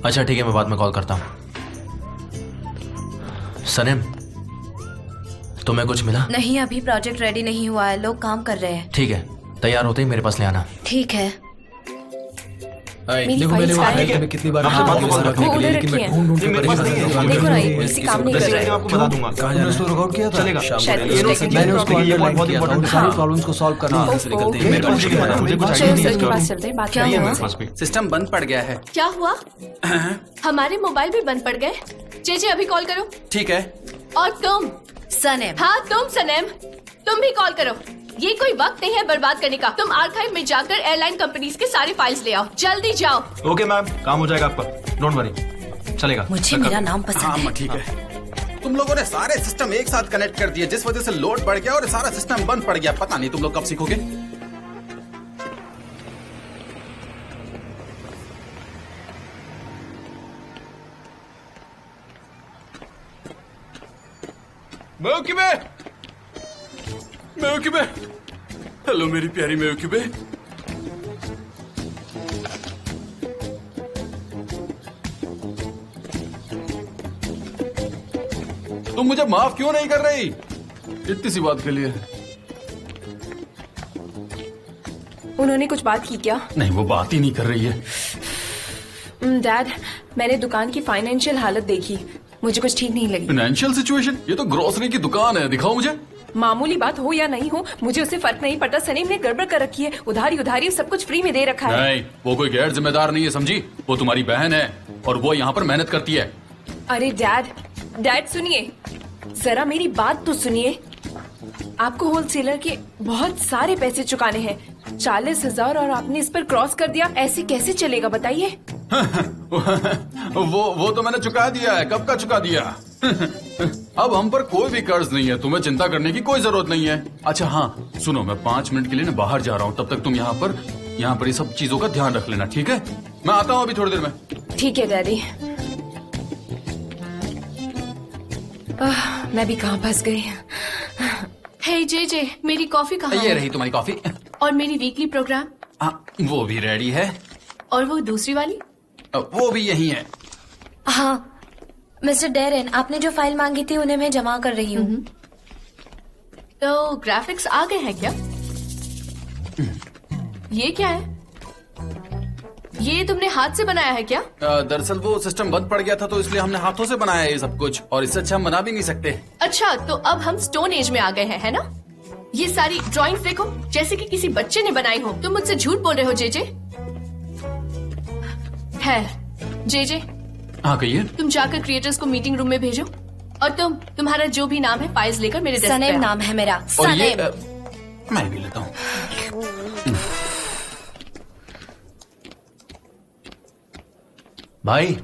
अच्छा ठीक है, मैं बाद में कॉल करता हूँ। सनेम, तुम्हें कुछ मिला? नहीं, अभी प्रोजेक्ट रेडी नहीं हुआ है, लोग काम कर रहे हैं। ठीक है, तैयार होते ही मेरे पास ले आना। ठीक है। देखो मैंने वो फाइल में कितनी बार वो उधर रखी है। देखो ना, ये किसी काम नहीं कर रहा है। आपको बता दूंगा। कहाँ जाना है? वर्कआउट किया था? चलेगा। शायद मैंने उसको ये अंडरलाइन बहुत किया था, उन important सारे हाँ। प्रॉब्लम्स को सॉल्व करना है। मुझे कुछ चलो सर के पास चलते हैं, बात क्या हुआ? सिस्टम बंद पड़ गया है। क्या हुआ? हमारे मोबाइल भी बंद पड़ गए। जे अभी कॉल करो। ठीक है। और तुम सनेम, हाँ तुम सनेम, तुम भी कॉल करो। ये कोई वक्त नहीं है बर्बाद करने का। तुम आर्काइव में जाकर एयरलाइन कंपनीज के सारे फाइल्स ले आओ, जल्दी जाओ। ओके मैम, काम हो जाएगा आपका, डोंट वरी, चलेगा। मुझे मेरा नाम पसंद है। ठीक है। तुम लोगों ने सारे सिस्टम एक साथ कनेक्ट कर दिए, जिस वजह से लोड बढ़ गया और सारा सिस्टम बंद पड़ गया। पता नहीं तुम लोग कब सीखोगे। मेवकिबे, हेलो मेरी प्यारी मेवकिबे। तुम मुझे माफ क्यों नहीं कर रही? इतनी सी बात के लिए। उन्होंने कुछ बात की क्या? नहीं, वो बात ही नहीं कर रही है। डैड, मैंने दुकान की फाइनेंशियल हालत देखी, मुझे कुछ ठीक नहीं लगी। Financial situation? ये तो ग्रोसरी की दुकान है, दिखाओ मुझे। मामूली बात हो या नहीं हो, मुझे उससे फर्क नहीं पड़ता। सनीम ने गड़बड़ कर रखी है, उधारी सब कुछ फ्री में दे रखा है। नहीं, वो कोई गैर जिम्मेदार नहीं है, समझी? वो तुम्हारी बहन है और वो यहाँ पर मेहनत करती है। अरे डैड सुनिए, जरा मेरी बात तो सुनिए। आपको होलसेलर के बहुत सारे पैसे चुकाने हैं, 40,000, और आपने इस पर क्रॉस कर दिया। ऐसे कैसे चलेगा बताइए? वो तो मैंने चुका दिया है। कब का चुका दिया? अब हम पर कोई भी कर्ज नहीं है, तुम्हें चिंता करने की कोई जरूरत नहीं है। अच्छा हाँ सुनो, मैं 5 मिनट के लिए ना बाहर जा रहा हूँ, तब तक तुम यहाँ पर ये सब चीजों का ध्यान रख लेना, ठीक है? मैं आता हूँ अभी थोड़ी देर में। ठीक है डैडी। मैं भी कहाँ फंस गई। हे जे, मेरी कॉफी कहाँ ये है? रही तुम्हारी कॉफी। और मेरी वीकली प्रोग्राम? वो भी रेडी है। और वो दूसरी वाली? वो भी यही है। हाँ मिस्टर डेरेन, आपने जो फाइल मांगी थी उन्हें मैं जमा कर रही हूँ। तो ग्राफिक्स आ गए हैं क्या? ये क्या है? ये तुमने हाथ से बनाया है क्या? दरअसल वो सिस्टम बंद पड़ गया था, तो इसलिए हमने हाथों से बनाया ये सब कुछ, और इससे अच्छा हम बना भी नहीं सकते। अच्छा, तो अब हम स्टोन एज में आ गए हैं, है ना? ये सारी ड्राइंग्स देखो, जैसे कि किसी बच्चे ने बनाई हो। तुम मुझसे झूठ बोल रहे हो जे। है जे, हाँ कहिए। तुम जाकर क्रिएटर्स को मीटिंग रूम में भेजो, और तुम्हारा जो भी नाम है फाइल्स लेकर मेरे डेस्क पे सनेम आओ। नाम है मेरा। और ये सनेम। मैं भी लेता हूँ। भाई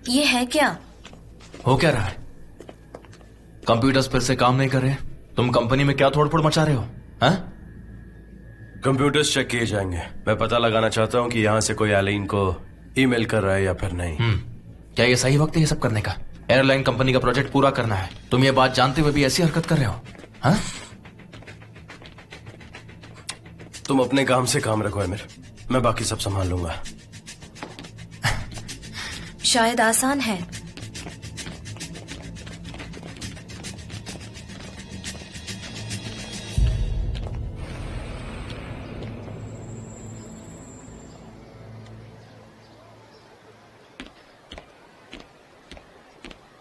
ये है क्या? हो क्या रहा है? कंप्यूटर्स फिर से काम नहीं कर रहे? तुम कंपनी में क्या तोड़फोड़ मचा रहे हो? हाँ? कंप्यूटर्स चेक किए जाएंगे। मैं पता लगाना चाहता हूँ कि यहाँ से कोई एयरलाइन को ईमेल कर रहा है या फिर नहीं। क्या ये सही वक्त है ये सब करने का? एयरलाइन कंपनी का प्रोजेक्ट पूरा करना है, तुम ये बात जानते हुए भी ऐसी हरकत कर रहे हो? हाँ? तुम अपने काम से काम रखो अमीर, मैं बाकी सब संभाल लूंगा। शायद आसान है।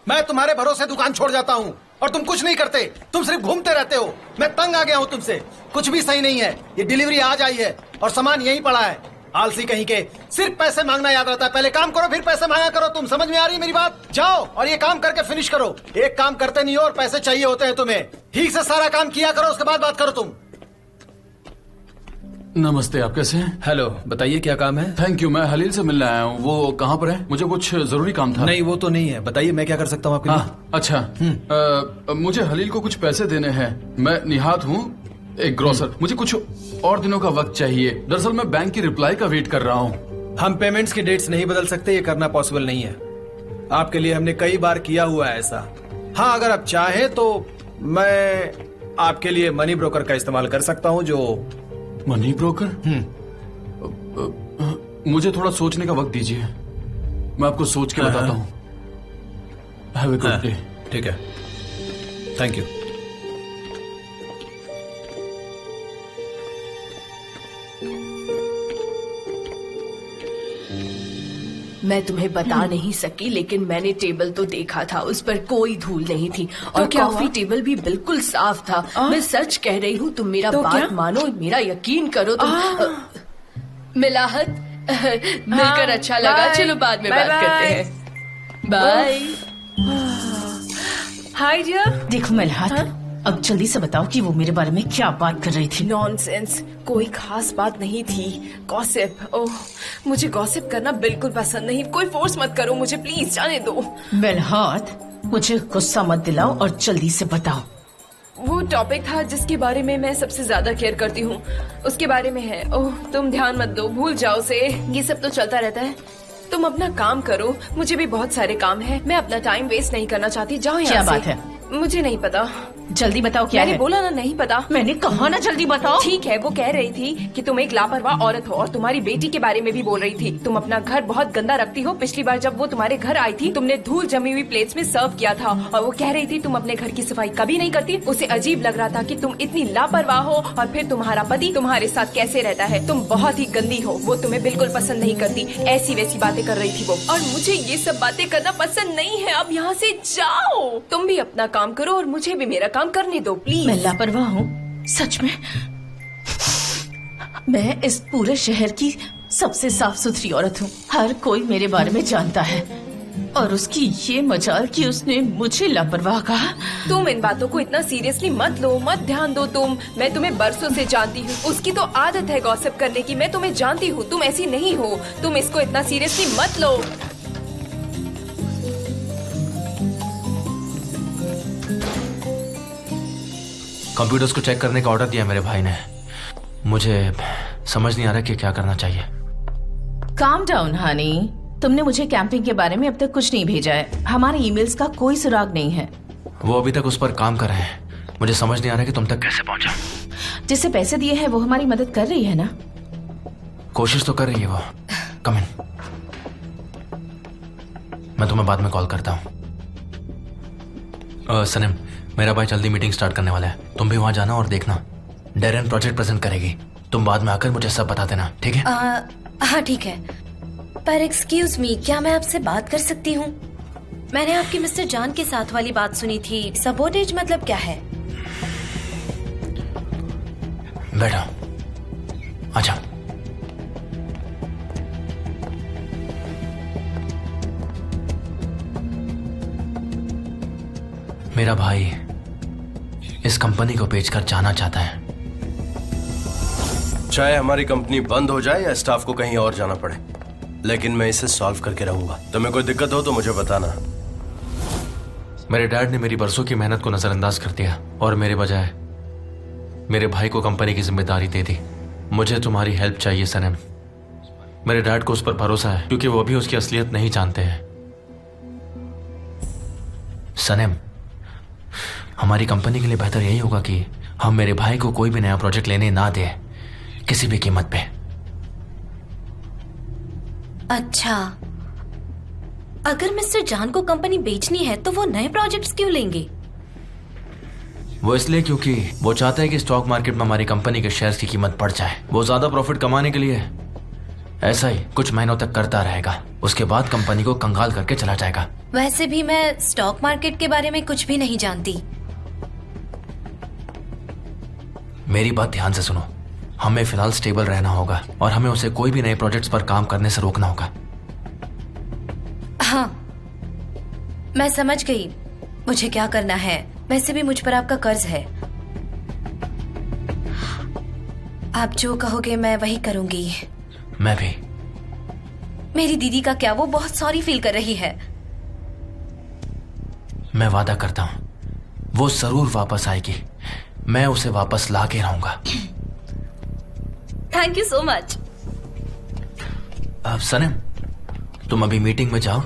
मैं तुम्हारे भरोसे दुकान छोड़ जाता हूँ और तुम कुछ नहीं करते, तुम सिर्फ घूमते रहते हो। मैं तंग आ गया हूँ तुमसे। कुछ भी सही नहीं है। ये डिलीवरी आज आई है और सामान यहीं पड़ा है। आलसी कहीं के, सिर्फ पैसे मांगना याद रहता है। पहले काम करो फिर पैसे मांगा करो। तुम समझ में आ रही है मेरी बात? जाओ और ये काम करके फिनिश करो। एक काम करते नहीं हो और पैसे चाहिए होते हैं तुम्हें। ठीक से सारा काम किया करो, उसके बाद बात करो तुम। नमस्ते, आप कैसे हैं? हेलो, बताइए क्या काम है? थैंक यू, मैं हलील से मिलने आया हूँ। वो कहाँ पर है? मुझे कुछ जरूरी काम था। नहीं वो तो नहीं है, बताइए मैं क्या कर सकता हूँ आपके लिए? हाँ अच्छा, मुझे हलील को कुछ पैसे देने हैं। मैं निहात हूँ, एक ग्रोसर। मुझे कुछ और दिनों का वक्त चाहिए। दरअसल मैं बैंक की रिप्लाई का वेट कर रहा हूँ। हम पेमेंट्स की डेट्स नहीं बदल सकते, ये करना पॉसिबल नहीं है। आपके लिए हमने कई बार किया हुआ है ऐसा। हाँ अगर आप चाहें तो मैं आपके लिए मनी ब्रोकर का इस्तेमाल कर सकता हूँ जो मनी ब्रोकर? मुझे थोड़ा सोचने का वक्त दीजिए, मैं आपको सोच के बताता हूँ। Have a good day. ठीक है, थैंक यू। मैं तुम्हें बता नहीं सकी, लेकिन मैंने टेबल तो देखा था, उस पर कोई धूल नहीं थी और क्या कॉफी हुआ? टेबल भी बिल्कुल साफ था। मैं सच कह रही हूँ, तुम मेरा तो बात क्या? मानो, मेरा यकीन करो। मिलाहत, मिलकर अच्छा लगा। बाय। चलो बाद में बाय बात करते बाय। हैं। बाय। Hi dear. देखो मलहात, अब जल्दी से बताओ कि वो मेरे बारे में क्या बात कर रही थी। नॉनसेंस, कोई खास बात नहीं थी। गॉसिप, ओह मुझे गॉसिप करना बिल्कुल पसंद नहीं। कोई फोर्स मत करो मुझे, प्लीज जाने दो। मलहात, मुझे गुस्सा मत दिलाओ और जल्दी से बताओ। वो टॉपिक था जिसके बारे में मैं सबसे ज्यादा केयर करती हूँ, उसके बारे में है। ओह तुम ध्यान मत दो, भूल जाओ उसे। ये सब तो चलता रहता है। तुम अपना काम करो, मुझे भी बहुत सारे काम है। मैं अपना टाइम वेस्ट नहीं करना चाहती। जाओ यहाँ क्या से। बात है? मुझे नहीं पता। जल्दी बताओ क्या मैंने है। बोला ना नहीं पता। मैंने कहा ना जल्दी बताओ। ठीक है, वो कह रही थी कि तुम एक लापरवाह औरत हो और तुम्हारी बेटी के बारे में भी बोल रही थी। तुम अपना घर बहुत गंदा रखती हो। पिछली बार जब वो तुम्हारे घर आई थी, तुमने धूल जमी हुई प्लेट्स में सर्व किया था और वो कह रही थी तुम अपने घर की सफाई कभी नहीं करती। उसे अजीब लग रहा था कि तुम इतनी लापरवाह हो और फिर तुम्हारा पति तुम्हारे साथ कैसे रहता है। तुम बहुत ही गंदी हो, वो तुम्हें बिल्कुल पसंद नहीं करती। ऐसी वैसी बातें कर रही थी वो, और मुझे ये सब बातें करना पसंद नहीं है। अब यहाँ से जाओ। तुम भी अपना काम करो और मुझे भी मेरा काम करने दो प्लीज। मैं लापरवाह हूँ सच में? मैं इस पूरे शहर की सबसे साफ सुथरी औरत हूँ। हर कोई मेरे बारे में जानता है और उसकी ये मजाल कि उसने मुझे लापरवाह कहा। तुम इन बातों को इतना सीरियसली मत लो, मत ध्यान दो। मैं तुम्हें बरसों से जानती हूँ। उसकी तो आदत है गॉसिप करने की। मैं तुम्हें जानती हूँ, तुम ऐसी नहीं हो। तुम इसको इतना सीरियसली मत लो। कंप्यूटर्स को चेक करने का ऑर्डर दिया मेरे भाई ने। मुझे समझ नहीं आ रहा कि क्या करना चाहिए। काम डाउन हनी, तुमने मुझे कैंपिंग के बारे में अब तक कुछ नहीं भेजा है। हमारे ईमेल्स का कोई सुराग नहीं है। वो अभी तक उस पर काम कर रहे हैं। मुझे समझ नहीं आ रहा कि तुम तक कैसे पहुंचा। जिसे पैसे दिए हैं वो हमारी मदद कर रही है ना। कोशिश तो कर रही है वो। कम इन, मैं तुम्हें बाद में कॉल करता हूँ। सनम, मेरा भाई जल्दी मीटिंग स्टार्ट करने वाला है। तुम भी वहां जाना और देखना। डेरेन प्रोजेक्ट प्रेजेंट करेगी। तुम बाद में आकर मुझे सब बता देना, ठीक है? हाँ ठीक है, पर एक्सक्यूज मी, क्या मैं आपसे बात कर सकती हूँ? मैंने आपकी मिस्टर जान के साथ वाली बात सुनी थी। सबोटेज मतलब क्या है? बैठो, अच्छा। मेरा भाई इस कंपनी को बेचकर जाना चाहता है। चाहे हमारी कंपनी बंद हो जाए या स्टाफ को कहीं और जाना पड़े, लेकिन मैं इसे सॉल्व करके रहूंगा। तुम्हें कोई दिक्कत हो तो मुझे बताना। मेरे डैड ने मेरी बरसों की मेहनत को नजरअंदाज कर दिया और मेरे बजाय मेरे भाई को कंपनी की जिम्मेदारी दे दी। मुझे तुम्हारी हेल्प चाहिए सनम। मेरे डैड को उस पर भरोसा है क्योंकि वो भी उसकी असलियत नहीं जानते हैं। सनम, हमारी कंपनी के लिए बेहतर यही होगा कि हम मेरे भाई को कोई भी नया प्रोजेक्ट लेने ना दे, किसी भी कीमत पे। अच्छा, अगर मिस्टर जान को कंपनी बेचनी है तो वो नए प्रोजेक्ट्स क्यों लेंगे? वो इसलिए क्योंकि वो चाहता है कि स्टॉक मार्केट में हमारी कंपनी के शेयर्स की कीमत बढ़ जाए। वो ज्यादा प्रॉफिट कमाने के लिए ऐसा ही कुछ महीनों तक करता रहेगा। उसके बाद कंपनी को कंगाल करके चला जाएगा। वैसे भी मैं स्टॉक मार्केट के बारे में कुछ भी नहीं जानती। मेरी बात ध्यान से सुनो। हमें फिलहाल स्टेबल रहना होगा और हमें उसे कोई भी नए प्रोजेक्ट्स पर काम करने से रोकना होगा। हाँ, मैं समझ गई मुझे क्या करना है। वैसे भी मुझ पर आपका कर्ज है। आप जो कहोगे मैं वही करूंगी। मैं भी। मेरी दीदी का क्या, वो बहुत सॉरी फील कर रही है। मैं वादा करता हूं वो जरूर वापस आएगी। मैं उसे वापस ला के रहूंगा। Thank you so much. अब सनम, तुम अभी मीटिंग में जाओ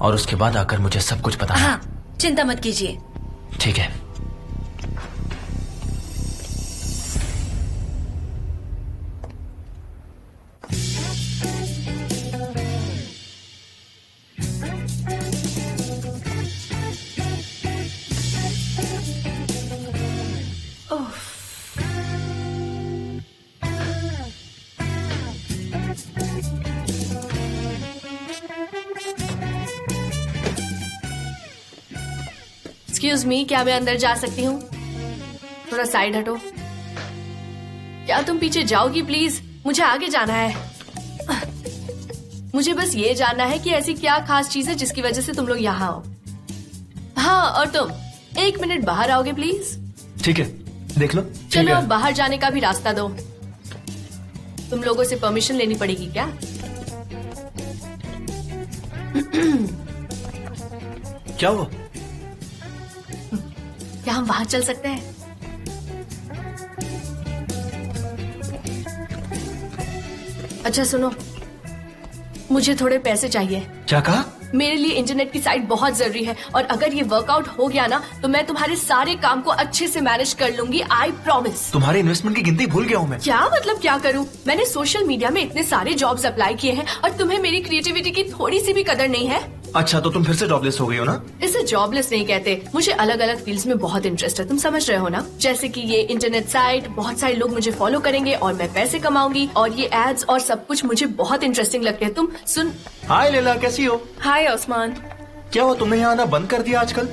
और उसके बाद आकर मुझे सब कुछ बताना। हाँ, चिंता मत कीजिए। ठीक है। एक्सक्यूज मी, क्या मैं अंदर जा सकती हूँ? थोड़ा साइड हटो। क्या तुम पीछे जाओगी प्लीज? मुझे आगे जाना है। मुझे बस ये जानना है कि ऐसी क्या खास चीज है जिसकी वजह से तुम लोग यहाँ हो। हाँ, और तुम 1 मिनट बाहर आओगे प्लीज? ठीक है, देख लो। चलो अब बाहर जाने का भी रास्ता दो। तुम लोगों से परमिशन लेनी पड़ेगी क्या? क्या हुआ? क्या हम बाहर चल सकते हैं? अच्छा सुनो, मुझे थोड़े पैसे चाहिए। क्या कहा? मेरे लिए इंटरनेट की साइट बहुत जरूरी है और अगर ये वर्कआउट हो गया ना तो मैं तुम्हारे सारे काम को अच्छे से मैनेज कर लूंगी। I promise. तुम्हारे इन्वेस्टमेंट की गिनती भूल गया हूँ मैं। क्या मतलब क्या करूँ? मैंने सोशल मीडिया में इतने सारे जॉब्स अप्लाई किए हैं और तुम्हें मेरी क्रिएटिविटी की थोड़ी सी भी कदर नहीं है। अच्छा, तो तुम फिर से जॉबलेस हो गई हो ना? इसे जॉबलेस नहीं कहते। मुझे अलग अलग फील्ड्स में बहुत इंटरेस्ट है, तुम समझ रहे हो ना? जैसे कि ये इंटरनेट साइट, बहुत सारे लोग मुझे फॉलो करेंगे और मैं पैसे कमाऊंगी, और ये एड्स और सब कुछ मुझे बहुत इंटरेस्टिंग लगते हैं। तुम सुन। हाय लैला, कैसी हो? हाय ओस्मान। क्या हुआ, तुमने यहाँ आना बंद कर दिया आजकल?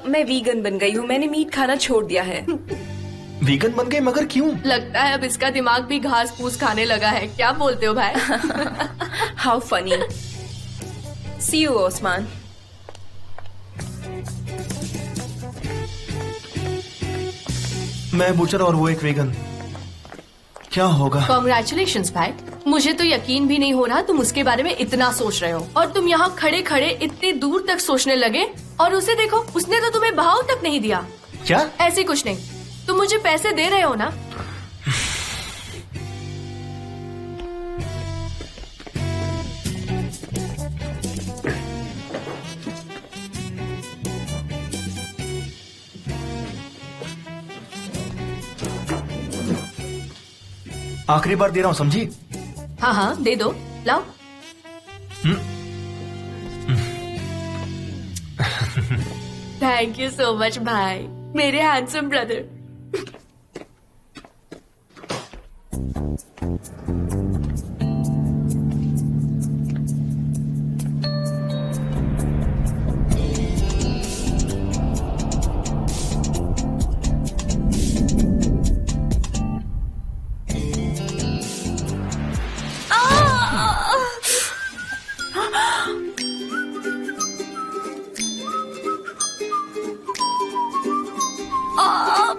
मैं वीगन बन गई हूँ, मैंने मीट खाना छोड़ दिया है। वीगन बन गए, मगर क्यों? लगता है अब इसका दिमाग भी घास फूस खाने लगा है। क्या बोलते हो भाई? How funny. See you Osman. मैं बूचर और वो एक वीगन, क्या होगा? कॉन्ग्रेचुलेशंस भाई। मुझे तो यकीन भी नहीं हो रहा तुम उसके बारे में इतना सोच रहे हो, और तुम यहाँ खड़े खड़े इतनी दूर तक सोचने लगे। और उसे देखो, उसने तो तुम्हें भाव तक नहीं दिया। क्या? ऐसे कुछ नहीं, तुम मुझे पैसे दे रहे हो ना? आखिरी बार दे रहा हूँ, समझी? हाँ हाँ, दे दो, लाओ। थैंक यू सो मच भाई, मेरे हैंडसम ब्रदर।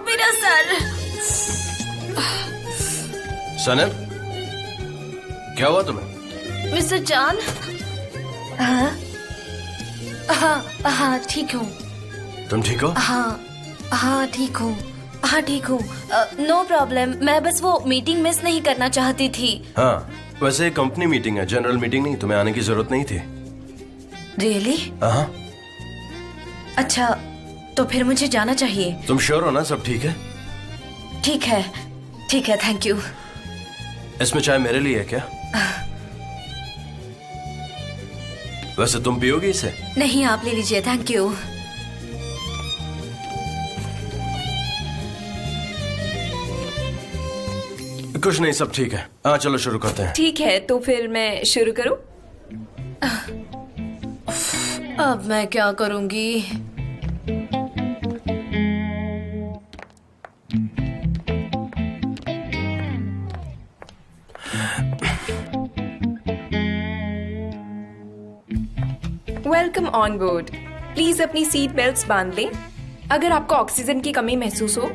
मेरा सर। सनम, क्या हुआ तुम्हें? मिस्टर जान। हाँ हाँ हाँ, ठीक हूँ। तुम ठीक हो? हाँ हाँ, ठीक हूँ। हाँ ठीक हूँ, नो प्रॉब्लम। मैं बस वो मीटिंग मिस नहीं करना चाहती थी। हाँ, वैसे कंपनी मीटिंग है, जनरल मीटिंग नहीं। तुम्हें आने की जरूरत नहीं थी। रियली? हाँ। अच्छा, तो फिर मुझे जाना चाहिए। तुम श्योर हो ना सब ठीक है? ठीक है, ठीक है, थैंक यू। इसमें चाय मेरे लिए है क्या? वैसे तुम पियोगी इसे? नहीं, आप ले लीजिए, थैंक यू। कुछ नहीं, सब ठीक है। हाँ चलो शुरू करते हैं। ठीक है, तो फिर मैं शुरू करूँ? अब मैं क्या करूंगी? Welcome on board. प्लीज अपनी सीट बेल्ट्स बांध लें। अगर आपको ऑक्सीजन की कमी महसूस हो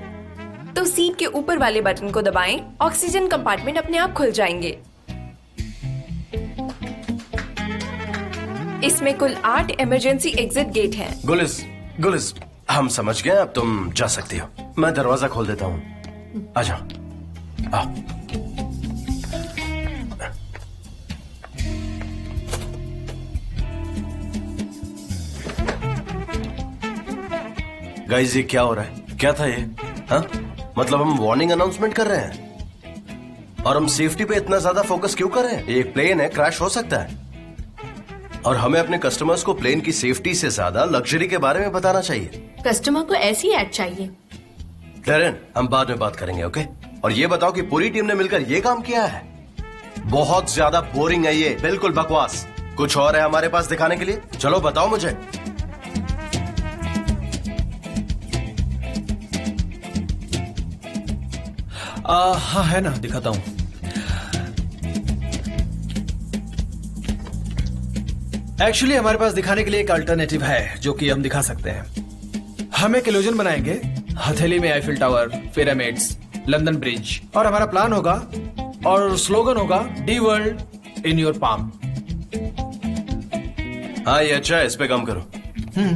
तो सीट के ऊपर वाले बटन को दबाएं। ऑक्सीजन कंपार्टमेंट अपने आप खुल जाएंगे। इसमें कुल 8 इमरजेंसी एग्जिट गेट हैं। गुलिस, हम समझ गए, अब तुम जा सकती हो। मैं दरवाजा खोल देता हूँ। आ जाओ। आओ। गाइस, ये क्या हो रहा है? क्या था ये? हाँ, मतलब हम वार्निंग अनाउंसमेंट कर रहे हैं और हम सेफ्टी पे इतना ज्यादा फोकस क्यों कर रहे हैं? एक प्लेन है, क्रैश हो सकता है, और हमें अपने कस्टमर्स को प्लेन की सेफ्टी से ज्यादा लग्जरी के बारे में बताना चाहिए। कस्टमर को ऐसी ऐड चाहिए। डेरेन, हम बाद में बात करेंगे, ओके? और ये बताओ कि पूरी टीम ने मिलकर ये काम किया है? बहुत ज्यादा बोरिंग है ये, बिल्कुल बकवास। कुछ और है हमारे पास दिखाने के लिए? चलो बताओ मुझे। हाँ है ना, दिखाता हूँ। एक्चुअली हमारे पास दिखाने के लिए एक अल्टरनेटिव है जो कि हम दिखा सकते हैं। हम एक इल्यूजन बनाएंगे, हथेली में Eiffel tower, pyramids, London bridge, और हमारा प्लान होगा और स्लोगन होगा D world in your palm. हाँ ये अच्छा है, इस पे काम करो।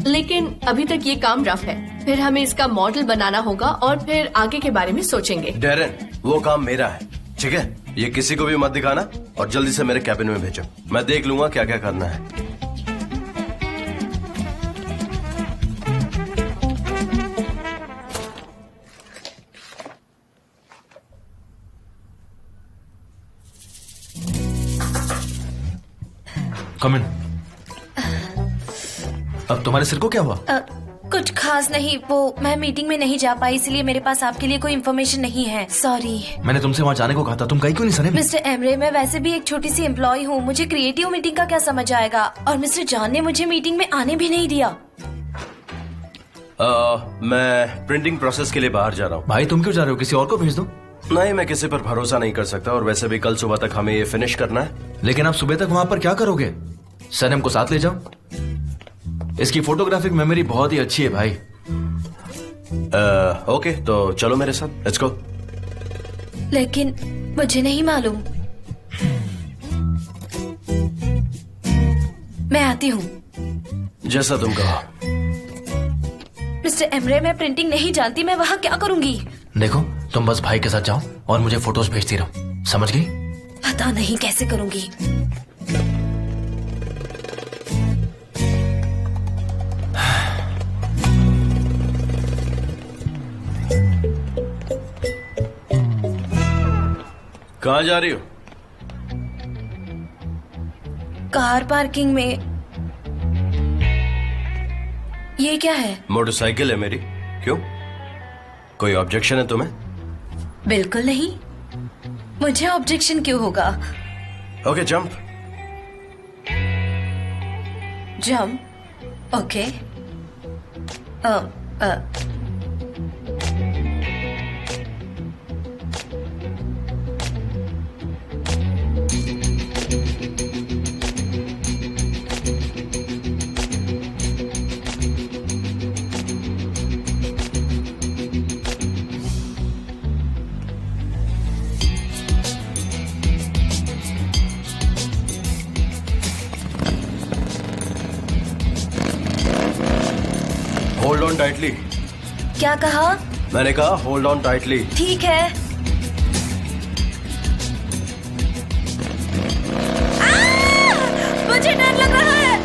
लेकिन अभी तक ये काम रफ है, फिर हमें इसका मॉडल बनाना होगा और फिर आगे के बारे में सोचेंगे। डेरेन, वो काम मेरा है, ठीक है? ये किसी को भी मत दिखाना और जल्दी से मेरे कैबिन में भेजो। मैं देख लूंगा क्या क्या करना है। कम इन। अब तुम्हारे सिर को क्या हुआ? कुछ खास नहीं, वो मैं मीटिंग में नहीं जा पाई, इसलिए मेरे पास आपके लिए कोई इन्फॉर्मेशन नहीं है। सॉरी। मैंने तुमसे वहाँ जाने को कहा था, तुम गई क्यों नहीं सनम? मिस्टर एमरे, मैं वैसे भी एक छोटी सी एम्प्लॉय हूँ, मुझे क्रिएटिव मीटिंग का क्या समझ आएगा? और मिस्टर जॉन ने मुझे मीटिंग में आने भी नहीं दिया। मैं प्रिंटिंग प्रोसेस के लिए बाहर जा रहा हूँ। भाई तुम क्यों जा रहे हो? किसी और को भेज दो। नहीं, मैं किसी पर भरोसा नहीं कर सकता, और वैसे भी कल सुबह तक हमें ये फिनिश करना है। लेकिन आप सुबह तक वहाँ पर क्या करोगे? सनम को साथ ले जाओ, इसकी फोटोग्राफिक मेमोरी बहुत ही अच्छी है भाई। ओके, तो चलो मेरे साथ, लेट्स गो। लेकिन मुझे नहीं मालूम। मैं आती हूँ। जैसा तुम कहो। मिस्टर एमरे, मैं प्रिंटिंग नहीं जानती, मैं वहाँ क्या करूँगी? देखो, तुम बस भाई के साथ जाओ और मुझे फोटोज भेजती रहो, समझ गई? पता नहीं कैसे करूँगी। कहाँ जा रही हो? कार पार्किंग में। ये क्या है? मोटरसाइकिल है मेरी। क्यों, कोई ऑब्जेक्शन है तुम्हें? बिल्कुल नहीं, मुझे ऑब्जेक्शन क्यों होगा? Okay, jump. Jump? Okay. Hold on tightly. क्या कहा? मैंने कहा होल्ड ऑन टाइटली। ठीक है। मुझे डर लग रहा है।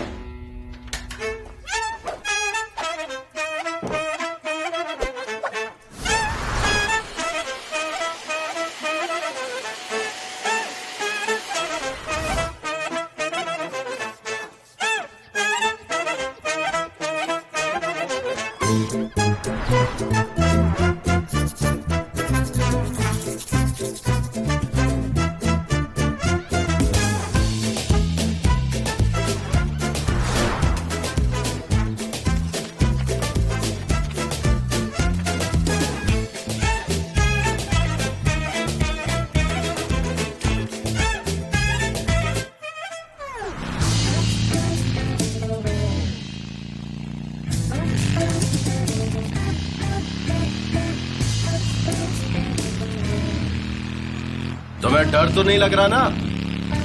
तुम्हें डर तो नहीं लग रहा ना?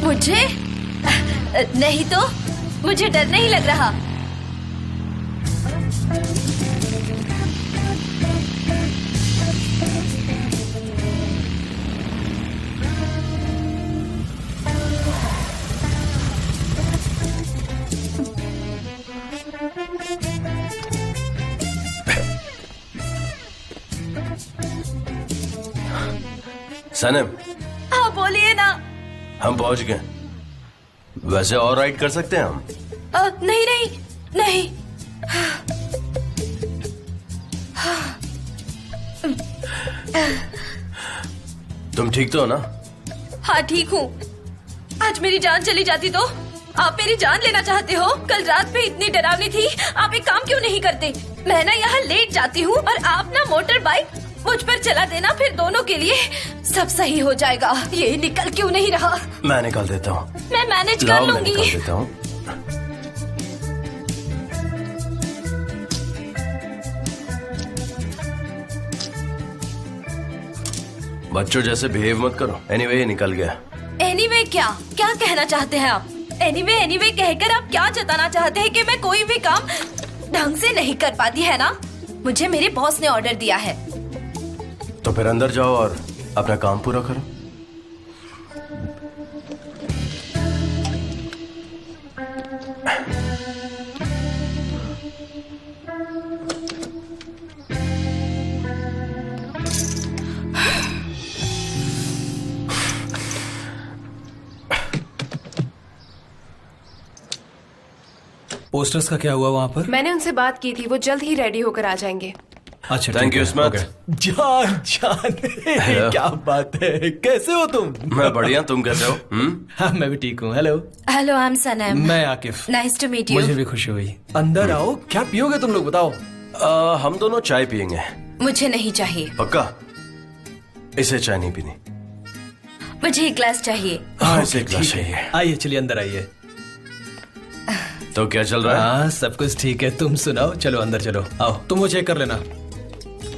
मुझे नहीं तो, मुझे डर नहीं लग रहा। सनम, हाँ बोलिए ना। हम पहुंच गए। वैसे और राइड कर सकते हैं हम? नहीं नहीं नहीं। तुम ठीक तो हो ना? हाँ ठीक हूँ। आज मेरी जान चली जाती तो? आप मेरी जान लेना चाहते हो? कल रात में इतनी डरावनी थी, आप एक काम क्यों नहीं करते? मैं ना यहाँ लेट जाती हूँ और आप ना मोटर बाइक मुझ पर चला देना, फिर दोनों के लिए सब सही हो जाएगा। ये निकल क्यों नहीं रहा? मैं निकाल देता हूँ। मैं मैनेज कर लाओ, मैं लूंगी। निकाल देता हूँ। बच्चों जैसे बिहेव मत करो। एनीवे ये निकल गया। एनीवे क्या क्या कहना चाहते हैं आप? एनीवे कहकर आप क्या जताना चाहते हैं कि मैं कोई भी काम ढंग से नहीं कर पाती, है ना? मुझे मेरे बॉस ने ऑर्डर दिया है। तो फिर अंदर जाओ और अपना काम पूरा करो। पोस्टर्स का क्या हुआ वहाँ पर? मैंने उनसे बात की थी, वो जल्द ही रेडी होकर आ जाएंगे। अच्छा, थैंक यू स्मिथ। जान क्या बात है, कैसे हो तुम? मैं बढ़िया, तुम कैसे हो? हाँ, मैं भी ठीक हूँ। Hello. Hello, I am Sanam. मैं Akif. Nice to meet you. मुझे भी खुशी हुई। अंदर आओ, क्या पियोगे तुम लोग बताओ? हम दोनों चाय पियेंगे। मुझे नहीं चाहिए। पक्का? इसे चाय नहीं पीनी। मुझे एक ग्लास चाहिए। हाँ, इसे एक ग्लास चाहिए। आइए, चलिए अंदर आइए। तो क्या चल रहा है? हाँ, सब कुछ ठीक है। तुम सुनाओ। चलो अंदर चलो। आओ, तुम वो चेक कर लेना।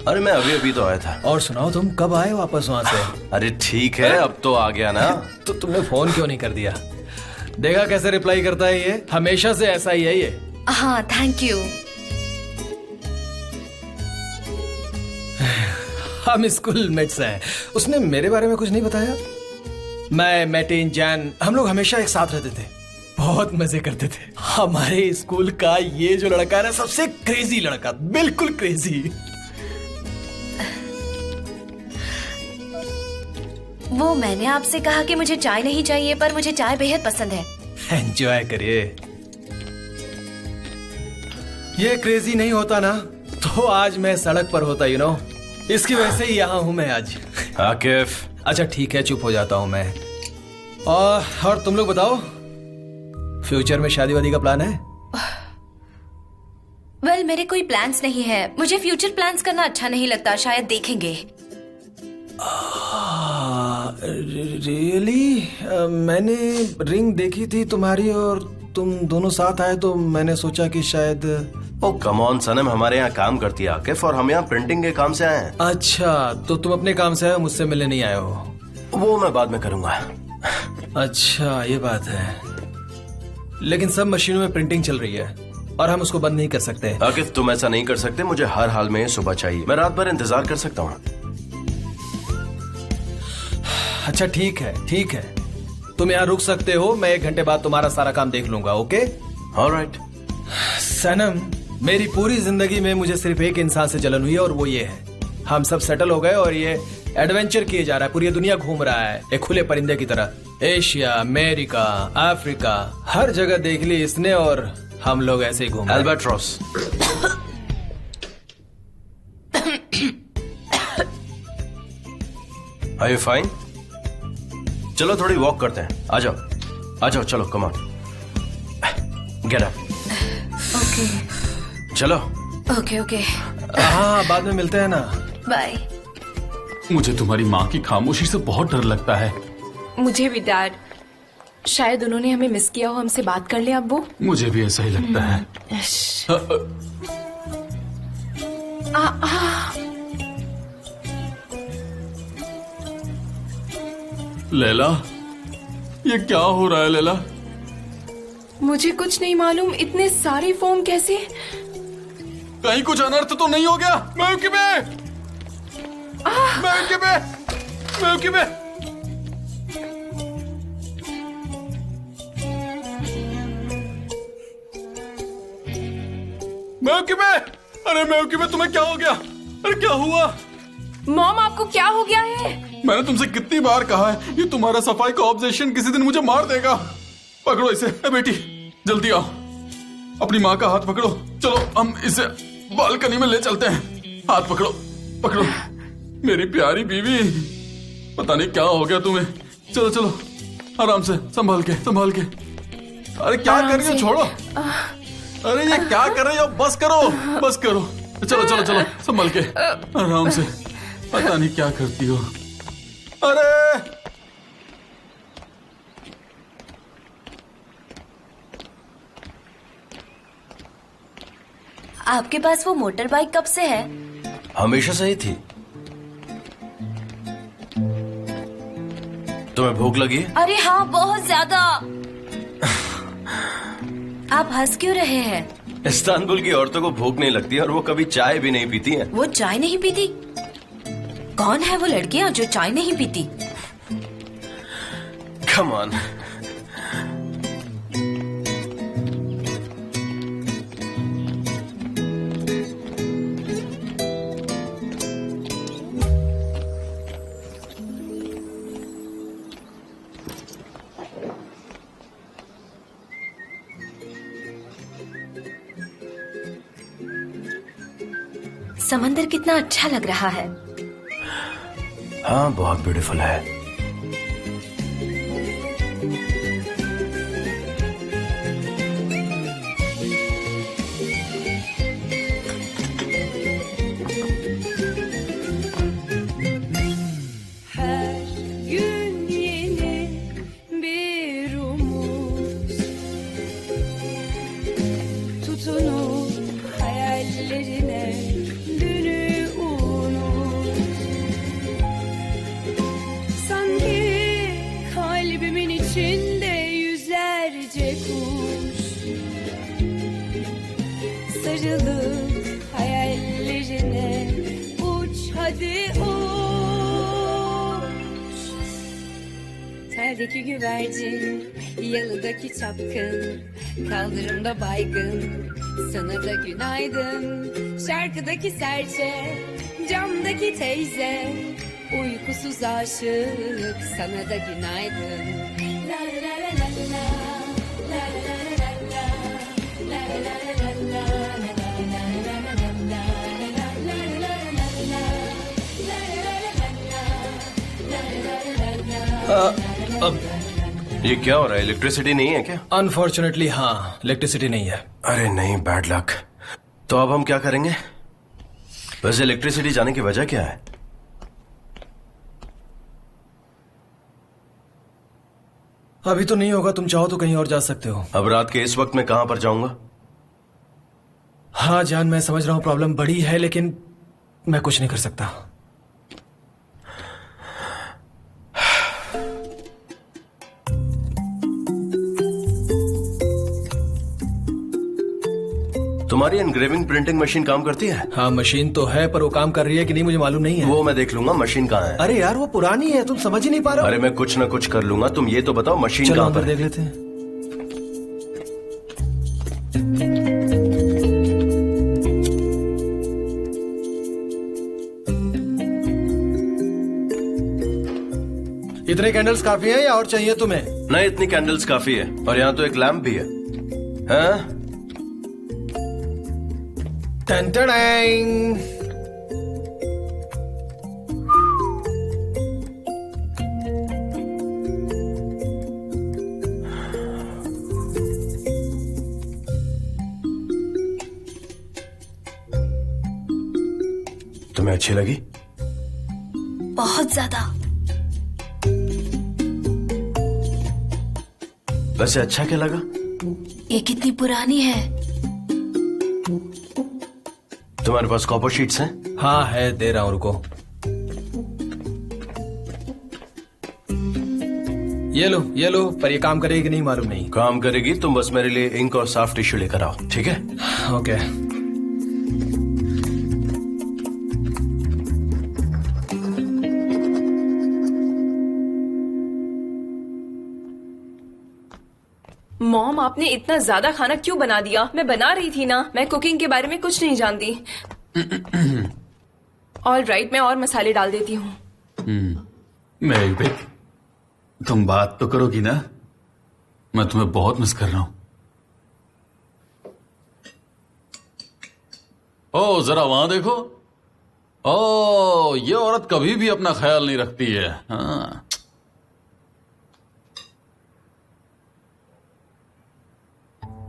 अरे मैं अभी अभी तो आया था। और सुनाओ, तुम कब आए वापस वहाँ से? अरे ठीक है, अब तो आ गया ना। तो तुमने फोन क्यों नहीं कर दिया? देखा कैसे रिप्लाई करता है ये? हमेशा से ऐसा ही है ये। हाँ, थैंक यू। हम स्कूल मेट्स हैं। उसने मेरे बारे में कुछ नहीं बताया। मैं, मैटिन, जैन, हम लोग हमेशा एक साथ रहते थे, बहुत मजे करते थे। हमारे स्कूल का ये जो लड़का है ना, सबसे क्रेजी लड़का, बिल्कुल क्रेजी। वो मैंने आपसे कहा कि मुझे चाय नहीं चाहिए, पर मुझे चाय बेहद पसंद है। एंजॉय करिए। ये क्रेजी नहीं होता ना तो आज मैं सड़क पर होता, यू नो। इसकी वजह से ही यहाँ हूँ मैं आज। आकिफ। अच्छा ठीक है, चुप हो जाता हूँ मैं। और तुम लोग बताओ, फ्यूचर में शादी वादी का प्लान है? वेल, मेरे कोई प्लान्स नहीं है। मुझे फ्यूचर प्लान्स करना अच्छा नहीं लगता, शायद देखेंगे। रियली? मैंने रिंग देखी थी तुम्हारी और तुम दोनों साथ आए, तो मैंने सोचा कि शायद। ओ कम ऑन सनम, हमारे यहाँ काम करती है आकिफ, और हम यहाँ प्रिंटिंग के काम से आए हैं। अच्छा, तो तुम अपने काम से आए हो, मुझसे मिलने नहीं आए हो? वो मैं बाद में करूंगा। अच्छा, ये बात है। लेकिन सब मशीनों में प्रिंटिंग चल रही है और हम उसको बंद नहीं कर सकते। आकिफ तुम ऐसा नहीं कर सकते, मुझे हर हाल में सुबह चाहिए। मैं रात भर इंतजार कर सकता हूँ। अच्छा ठीक है, ठीक है, तुम यहाँ रुक सकते हो। मैं 1 घंटे बाद तुम्हारा सारा काम देख लूंगा। ओके? ऑलराइट। सनम, मेरी पूरी जिंदगी में मुझे सिर्फ एक इंसान से जलन हुई है और वो ये है। हम सब सेटल हो गए और ये एडवेंचर किए जा रहा है, पूरी दुनिया घूम रहा है एक खुले परिंदे की तरह। एशिया, अमेरिका, अफ्रीका, हर जगह देख ली इसने और हम लोग ऐसे ही घूम रहे हैं। अल्बाट्रॉस। Are you fine? चलो थोड़ी वॉक करते हैं। आ जाओ, आ जाओ, चलो come on, get up. Okay चलो। ओके ओके, हाँ, बाद में मिलते हैं ना। बाय। मुझे तुम्हारी माँ की खामोशी से बहुत डर लगता है। मुझे भी डैड, शायद उन्होंने हमें मिस किया हो, हमसे बात कर ले अब वो। मुझे भी ऐसा ही लगता है। लैला, ये क्या हो रहा है लैला? मुझे कुछ नहीं मालूम, इतने सारे फोन कैसे? कहीं कुछ अनर्थ तो नहीं हो गया? अरे मैं तुम्हें क्या हो गया? अरे क्या हुआ? मॉम, आपको क्या हो गया है? मैंने तुमसे कितनी बार कहा है, ये तुम्हारा सफाई का ऑब्जेक्शन किसी दिन मुझे मार देगा। पकड़ो इसे। ए बेटी, जल्दी आओ, अपनी माँ का हाथ पकड़ो। चलो हम इसे बालकनी में ले चलते हैं। हाथ पकड़ो, पकड़ो मेरी प्यारी बीवी। पता नहीं क्या हो गया तुम्हें। चलो चलो, आराम से, संभाल के संभाल के। अरे क्या कर रही हो? छोड़ो। अरे ये क्या कर रही हो? बस करो, बस करो। चलो चलो चलो, संभाल के, आराम से। पता नहीं क्या करती हो। अरे आपके पास वो मोटर बाइक कब से है? हमेशा से ही थी। तुम्हें भूख लगी है? अरे हाँ, बहुत ज्यादा। आप हंस क्यों रहे हैं? इस्तांबुल की औरतों को भूख नहीं लगती और वो कभी चाय भी नहीं पीती हैं। वो चाय नहीं पीती? कौन है वो लड़कियां जो चाय नहीं पीती? Come on. समंदर कितना अच्छा लग रहा है। हाँ, बहुत ब्यूटीफुल है। Her gün yeni bir umut, tutunup hayallerine dünü unut. Sanki kalbimin içinde yüzlerce kuş, sarılıp hayallerine uç hadi uç. Teldeki güvercin, yalıdaki çapkın, kaldırımda baygın, sana da günaydın. Şarkıdaki serçe, camdaki teyze, uykusuz aşık, sana da günaydın. La la la la la, la la la la la, la la la la la, अब ये क्या हो रहा है? Electricity नहीं है क्या? Unfortunately हाँ, इलेक्ट्रिसिटी नहीं है। अरे नहीं, बैड लक। तो अब हम क्या करेंगे? वैसे इलेक्ट्रिसिटी जाने की वजह क्या है? अभी तो नहीं होगा, तुम चाहो तो कहीं और जा सकते हो। अब रात के इस वक्त मैं कहां पर जाऊंगा? हाँ जान, मैं समझ रहा हूँ प्रॉब्लम बड़ी है, लेकिन मैं कुछ नहीं कर सकता। तुम्हारी एनग्रेविंग प्रिंटिंग मशीन काम करती है? हाँ मशीन तो है, पर वो काम कर रही है कि नहीं मुझे मालूम नहीं है। वो मैं देख लूंगा। मशीन कहाँ है? अरे यार वो पुरानी है, तुम समझ ही नहीं पा रहे हो। अरे मैं कुछ ना कुछ कर लूंगा, तुम ये तो बताओ मशीन चलो कहाँ अंदर पर देख है? लेते हैं। इतने कैंडल्स काफी हैं या और चाहिए तुम्हें? नहीं, इतनी कैंडल्स काफी है। और यहाँ तो एक लैंप भी है। हाँ? टन टडांग। तुम्हें अच्छी लगी? बहुत ज्यादा। वैसे अच्छा क्या लगा? ये कितनी पुरानी है। तुम्हारे पास कॉपर शीट्स हैं? हाँ है, दे रहा हूं, रुको। ये लो, पर ये काम करेगी कि नहीं मालूम नहीं। काम करेगी। तुम बस मेरे लिए इंक और सॉफ्ट टिश्यू लेकर आओ, ठीक है? ओके। मॉम, आपने इतना ज्यादा खाना क्यों बना दिया? मैं बना रही थी ना, मैं कुकिंग के बारे में कुछ नहीं जानती। ऑल राइट, मैं और मसाले डाल देती हूँ। मैं तुम बात तो करोगी ना? मैं तुम्हें बहुत मिस कर रहा हूं। ओ जरा वहां देखो। ओ ये औरत कभी भी अपना ख्याल नहीं रखती है। हाँ।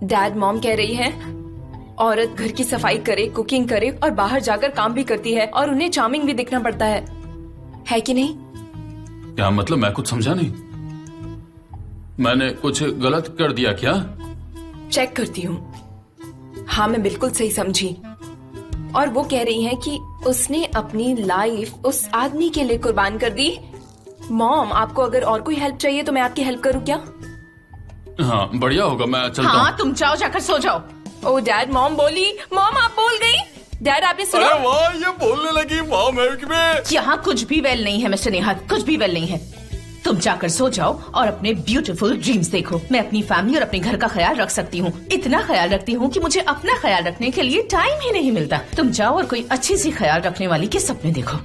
डैड, मॉम कह रही है औरत घर की सफाई करे, कुकिंग करे और बाहर जाकर काम भी करती है और उन्हें चार्मिंग भी दिखना पड़ता है कि नहीं? क्या मतलब? मैं कुछ समझा नहीं। मैंने कुछ गलत कर दिया क्या? चेक करती हूँ। हाँ, मैं बिल्कुल सही समझी। और वो कह रही हैं कि उसने अपनी लाइफ उस आदमी के लिए कुर्बान कर दी। मॉम, आपको अगर और कोई हेल्प चाहिए तो मैं आपकी हेल्प करूँ क्या? हाँ, बढ़िया होगा, मैं चलता हूँ। हाँ, तुम जाओ, जाकर सो जाओ। ओ डैड, मॉम बोली। मॉम, आप बोल गई। डैड, आपने सुना? अरे वाह, ये बोलने लगी वाह में। यहाँ कुछ भी वेल नहीं है मिस्टर नेहात, कुछ भी वेल नहीं है। तुम जाकर सो जाओ और अपने ब्यूटीफुल ड्रीम्स देखो। मैं अपनी फैमिली और अपने घर का ख्याल रख सकती हूँ। इतना ख्याल रखती हूँ कि मुझे अपना ख्याल रखने के लिए टाइम ही नहीं मिलता। तुम जाओ और कोई अच्छी सी ख्याल रखने वाली के सपने देखो।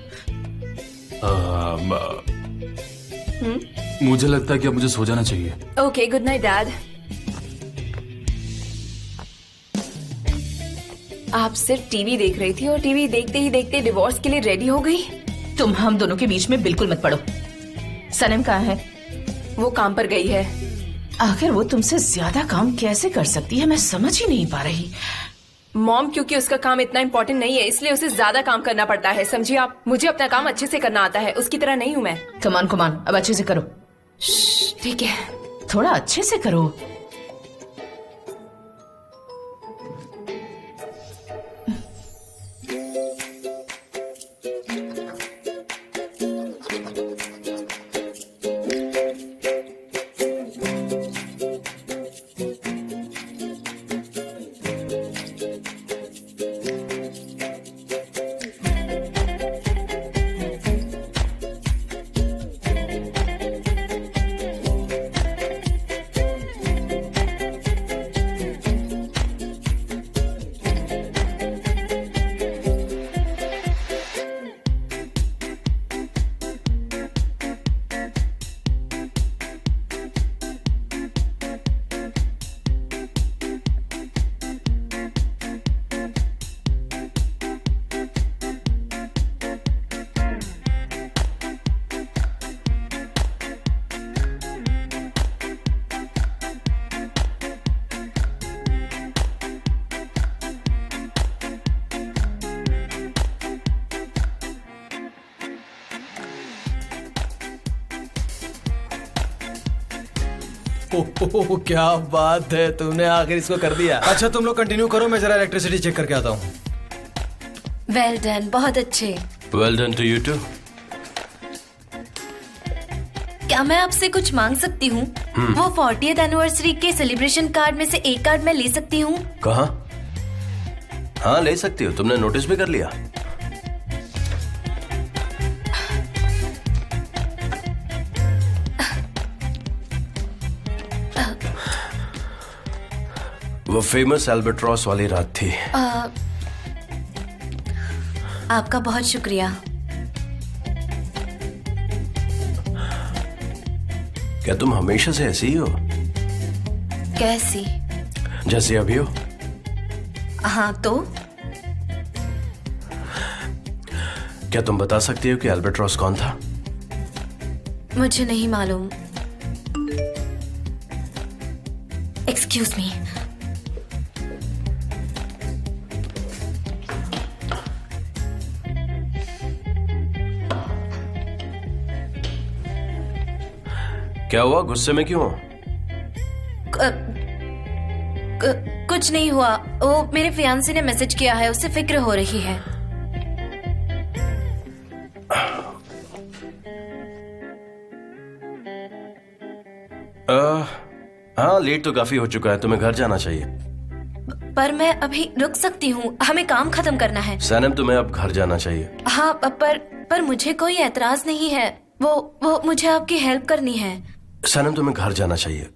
मुझे लगता है कि अब मुझे सो जाना चाहिए। Okay, good night dad. आप सिर्फ टीवी देख रही थी और टीवी देखते ही देखते डिवोर्स के लिए रेडी हो गई। तुम हम दोनों के बीच में बिल्कुल मत पड़ो। सनम कहाँ है? वो काम पर गई है। आखिर वो तुमसे ज्यादा काम कैसे कर सकती है, मैं समझ ही नहीं पा रही। मॉम, क्योंकि उसका काम इतना इम्पोर्टेंट नहीं है इसलिए उसे ज्यादा काम करना पड़ता है, समझिए आप। मुझे अपना काम अच्छे से करना आता है, उसकी तरह नहीं हूँ मैं। कमान कमान, अब अच्छे से करो। ठीक है, थोड़ा अच्छे से करो। ओह, क्या बात है, तुमने आखिर इसको कर दिया। अच्छा, तुम लोग कंटिन्यू करो, मैं जरा इलेक्ट्रिसिटी चेक करके आता हूँ। वेल डन, बहुत अच्छे। Well done to you too. क्या मैं आपसे कुछ मांग सकती हूँ? वो 40th एनिवर्सरी के सेलिब्रेशन कार्ड में से एक कार्ड मैं ले सकती हूँ? कहाँ? हाँ, ले सकती हो। तुमने नोटिस भी कर लिया? वो फेमस एल्बेट्रॉस वाली रात थी। आपका बहुत शुक्रिया। क्या तुम हमेशा से ऐसी ही हो? कैसी? जैसे अभी हो? हाँ, तो क्या तुम बता सकती हो कि एल्बेट्रॉस कौन था? मुझे नहीं मालूम। Excuse me. क्या हुआ, गुस्से में क्यों हो? कुछ नहीं हुआ। वो मेरे फियांसे ने मैसेज किया है, उससे फिक्र हो रही है। हाँ, लेट तो काफी हो चुका है, तुम्हें घर जाना चाहिए। पर मैं अभी रुक सकती हूँ, हमें काम खत्म करना है। सैनम, तुम्हें अब घर जाना चाहिए। हाँ, पर मुझे कोई एतराज नहीं है। वो मुझे आपकी हेल्प करनी है। सैनम, तुम्हें घर जाना चाहिए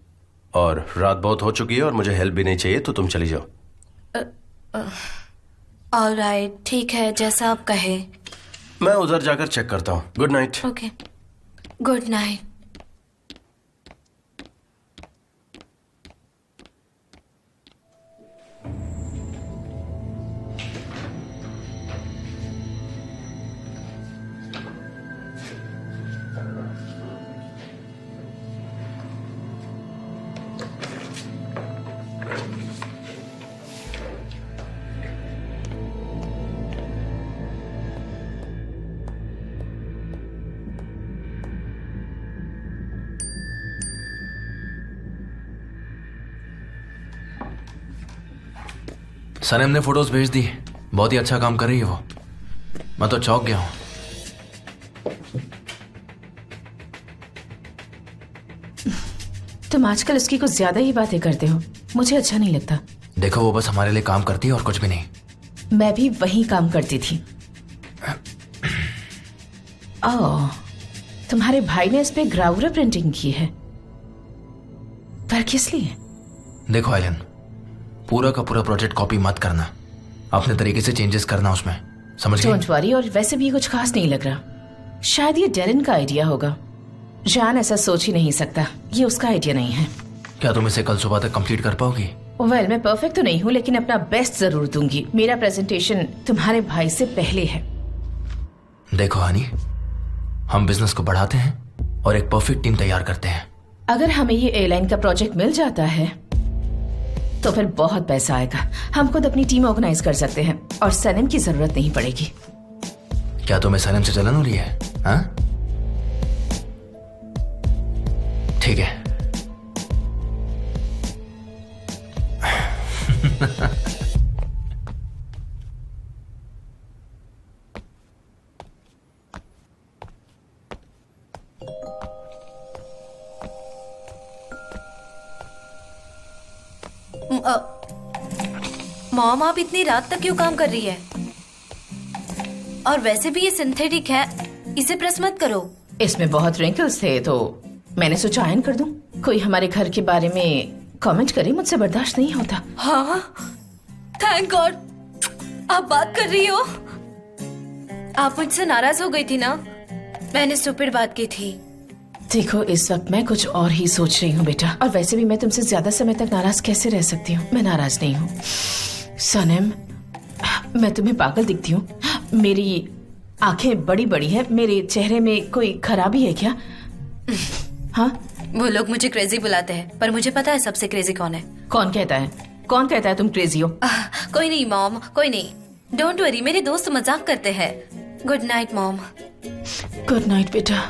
और रात बहुत हो चुकी है और मुझे हेल्प भी नहीं चाहिए, तो तुम चली जाओ। ऑलराइट, ठीक है, जैसा आप कहे। मैं उधर जाकर चेक करता हूँ। Good night. Okay, good night. Sanam ने फोटोज भेज दी। बहुत ही अच्छा काम कर रही है वो। मैं तो चौंक गया हूं। तुम आजकल उसकी कुछ ज्यादा ही बातें करते हो, मुझे अच्छा नहीं लगता। देखो, वो बस हमारे लिए काम करती है और कुछ भी नहीं। मैं भी वही काम करती थी। ओह, तुम्हारे भाई ने इस पे ग्राउरा प्रिंटिंग की है, पर किस लिए? देखो आइलन, पूरा का पूरा प्रोजेक्ट कॉपी मत करना, अपने तरीके से चेंजेस करना उसमें, समझ गए? Don't worry. और वैसे भी कुछ खास नहीं लग रहा। शायद ये डेरन का आइडिया होगा। जान ऐसा सोच ही नहीं सकता, ये उसका आइडिया नहीं है। क्या तुम इसे कल सुबह तक कंप्लीट कर पाओगी? वेल, मैं परफेक्ट तो नहीं हूँ, लेकिन अपना बेस्ट जरूर दूंगी। मेरा प्रेजेंटेशन तुम्हारे भाई से पहले है। देखो हनी, हम बिजनेस को बढ़ाते हैं और एक परफेक्ट टीम तैयार करते हैं। अगर हमें ये एयरलाइन का प्रोजेक्ट मिल जाता है तो फिर बहुत पैसा आएगा। हम खुद अपनी टीम ऑर्गेनाइज कर सकते हैं और सनम की जरूरत नहीं पड़ेगी। क्या तुम्हें सनम से जलन हो रही है? हाँ, ठीक है। मॉम, आप इतनी रात तक क्यों काम कर रही है? और वैसे भी ये सिंथेटिक है, इसे प्रेस मत करो। इसमें बहुत रिंकल्स थे तो मैंने सोचा आयन कर दूं। कोई हमारे घर के बारे में कमेंट करे, मुझसे बर्दाश्त नहीं होता। हाँ, थैंक गॉड आप बात कर रही हो। आप मुझसे नाराज हो गई थी ना? मैंने स्टूपिड बात की थी। देखो, इस वक्त मैं कुछ और ही सोच रही हूँ बेटा, और वैसे भी मैं तुमसे ज्यादा समय तक नाराज कैसे रह सकती हूँ? मैं नाराज नहीं हूँ। सनम, मैं तुम्हें पागल दिखती हूँ? मेरी आंखें बड़ी बड़ी है, मेरे चेहरे में कोई खराबी है क्या? हाँ, वो लोग मुझे क्रेजी बुलाते हैं, पर मुझे पता है सबसे क्रेजी कौन है। कौन कहता है? कौन कहता है तुम क्रेजी हो? कोई नहीं मॉम, कोई नहीं। डोंट वरी, मेरे दोस्त मजाक करते हैं। Good night mom. Good night बेटा।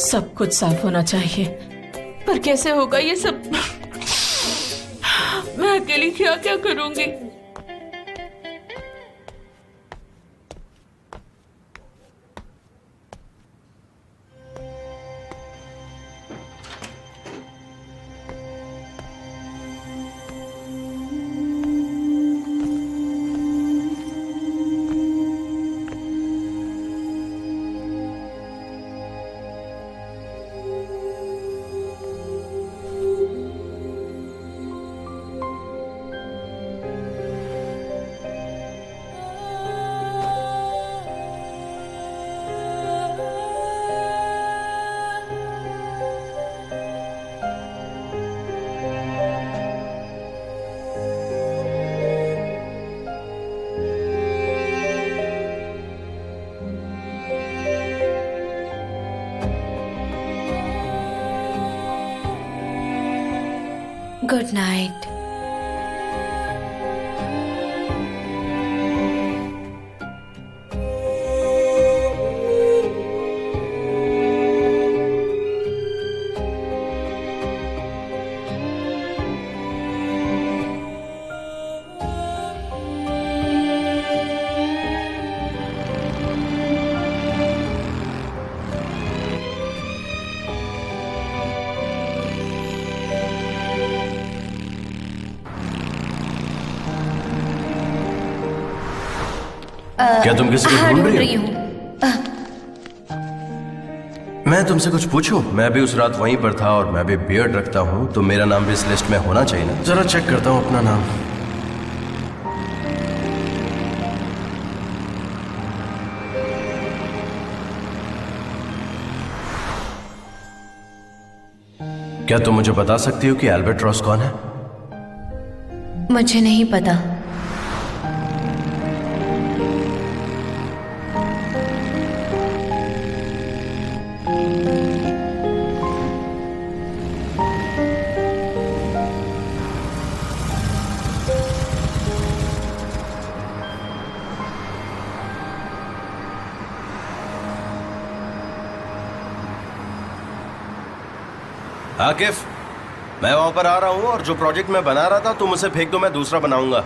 सब कुछ साफ होना चाहिए, पर कैसे होगा ये सब? मैं अकेली क्या क्या करूंगी? Good night. क्या तुम किसी को हाँ, ढूंढ ढूंढ रही हो? मैं तुमसे कुछ पूछूं? मैं भी उस रात वहीं पर था और मैं भी बियर्ड रखता हूं, तो मेरा नाम भी इस लिस्ट में होना चाहिए ना? जरा चेक करता हूं अपना नाम। क्या तुम मुझे बता सकती हो कि एल्बर्ट्रॉस कौन है? मुझे नहीं पता। आकिफ, मैं वहां पर आ रहा हूँ और जो प्रोजेक्ट मैं बना रहा था तुम उसे फेंक दो, मैं दूसरा बनाऊंगा।